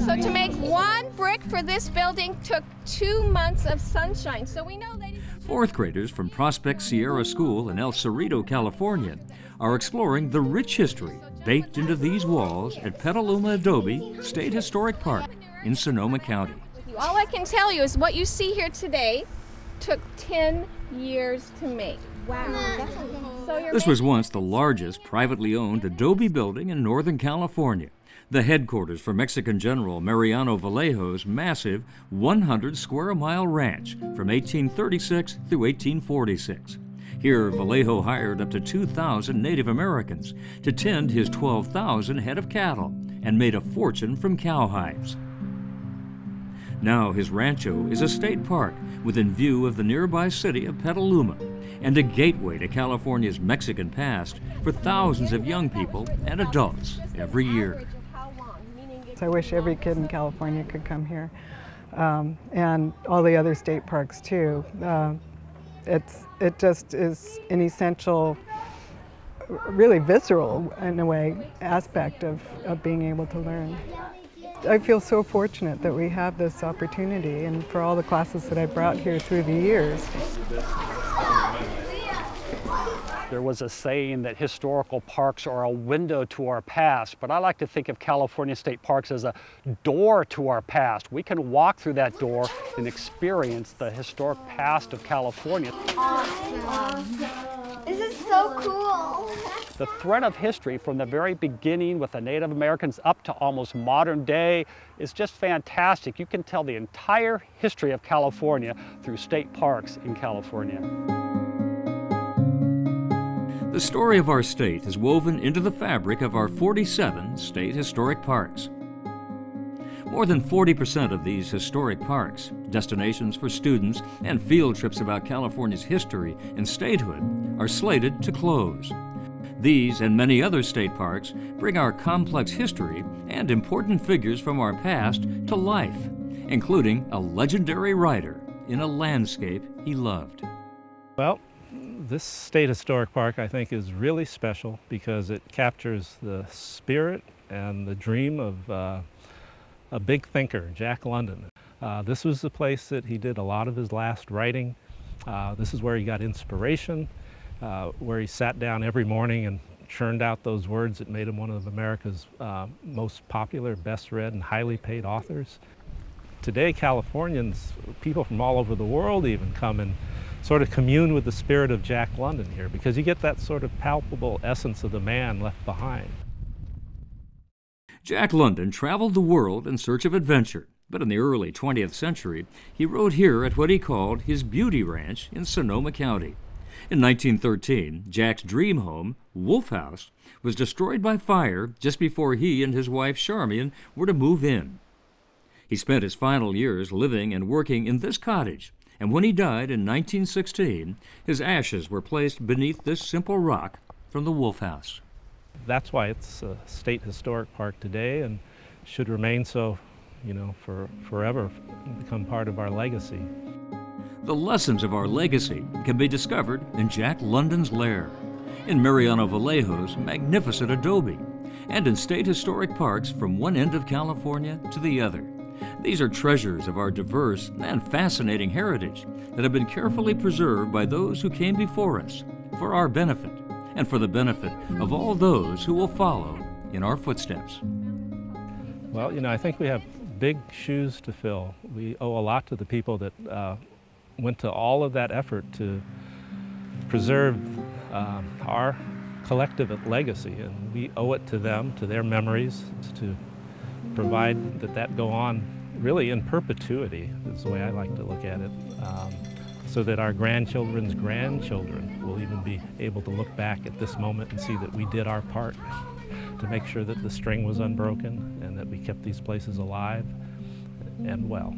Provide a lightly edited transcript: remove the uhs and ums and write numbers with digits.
So to make one brick for this building took 2 months of sunshine. So we know, ladies. Fourth graders from Prospect Sierra School in El Cerrito, California, are exploring the rich history baked into these walls at Petaluma Adobe State Historic Park in Sonoma County. All I can tell you is what you see here today took 10 years to make. Wow. This was once the largest privately owned adobe building in Northern California, the headquarters for Mexican General Mariano Vallejo's massive 100-square-mile ranch from 1836 through 1846. Here, Vallejo hired up to 2,000 Native Americans to tend his 12,000 head of cattle and made a fortune from cowhides. Now his rancho is a state park within view of the nearby city of Petaluma and a gateway to California's Mexican past for thousands of young people and adults every year. I wish every kid in California could come here, and all the other state parks too. It just is an essential, really visceral in a way, aspect of being able to learn. I feel so fortunate that we have this opportunity, and for all the classes that I brought here through the years. There was a saying that historical parks are a window to our past, but I like to think of California state parks as a door to our past. We can walk through that door and experience the historic past of California. Awesome. This is so cool. The thread of history from the very beginning with the Native Americans up to almost modern day is just fantastic. You can tell the entire history of California through state parks in California. The story of our state is woven into the fabric of our 47 state historic parks. More than 40% of these historic parks, destinations for students and field trips about California's history and statehood, are slated to close. These and many other state parks bring our complex history and important figures from our past to life, including a legendary writer in a landscape he loved. Well, this state historic park, I think, is really special because it captures the spirit and the dream of a big thinker, Jack London. This was the place that he did a lot of his last writing. This is where he got inspiration, where he sat down every morning and churned out those words that made him one of America's most popular, best read, and highly paid authors. Today, Californians, people from all over the world even, come and sort of commune with the spirit of Jack London here, because you get that sort of palpable essence of the man left behind. Jack London traveled the world in search of adventure, but in the early 20th century, he wrote here at what he called his beauty ranch in Sonoma County. In 1913, Jack's dream home, Wolf House, was destroyed by fire just before he and his wife Charmian were to move in. He spent his final years living and working in this cottage, and when he died in 1916, his ashes were placed beneath this simple rock from the Wolf House. That's why it's a state historic park today and should remain so, for forever, become part of our legacy. The lessons of our legacy can be discovered in Jack London's lair, in Mariano Vallejo's magnificent adobe, and in state historic parks from one end of California to the other. These are treasures of our diverse and fascinating heritage that have been carefully preserved by those who came before us for our benefit and for the benefit of all those who will follow in our footsteps. Well, I think we have big shoes to fill. We owe a lot to the people that went to all of that effort to preserve our collective legacy, and we owe it to them, to their memories, to provide that go on really in perpetuity, is the way I like to look at it, so that our grandchildren's grandchildren will even be able to look back at this moment and see that we did our part to make sure that the string was unbroken and that we kept these places alive and well.